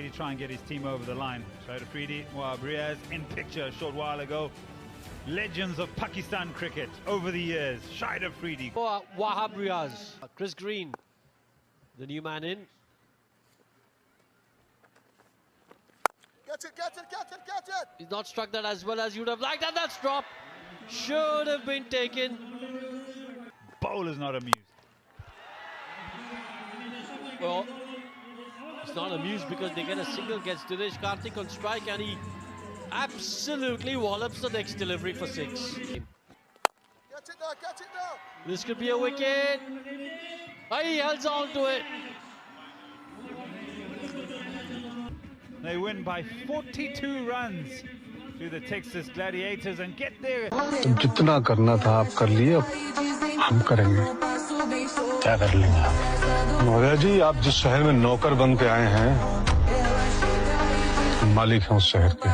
really try and get his team over the line. Shahid Afridi, Wahab Riaz in picture a short while ago. Legends of Pakistan cricket over the years. Shahid Afridi. Wahab Riaz. Chris Green, the new man in. Get it! He's not struck that as well as you would have liked, and that's dropped. Should have been taken. Bowler's not amused. Well, it's not amused because they get a single, gets Dinesh Karthik on strike, and he absolutely wallops the next delivery for 6. Get it now! This could be a wicket. He holds on to it. They win by 42 runs to the Texas Gladiators and get there. जितना करना था आप कर लिए, अब हम करेंगे। क्या कर लेंगे आप? मौर्य जी, आप जिस शहर में नौकर बन के आए हैं, मालिक हैं उस शहर के।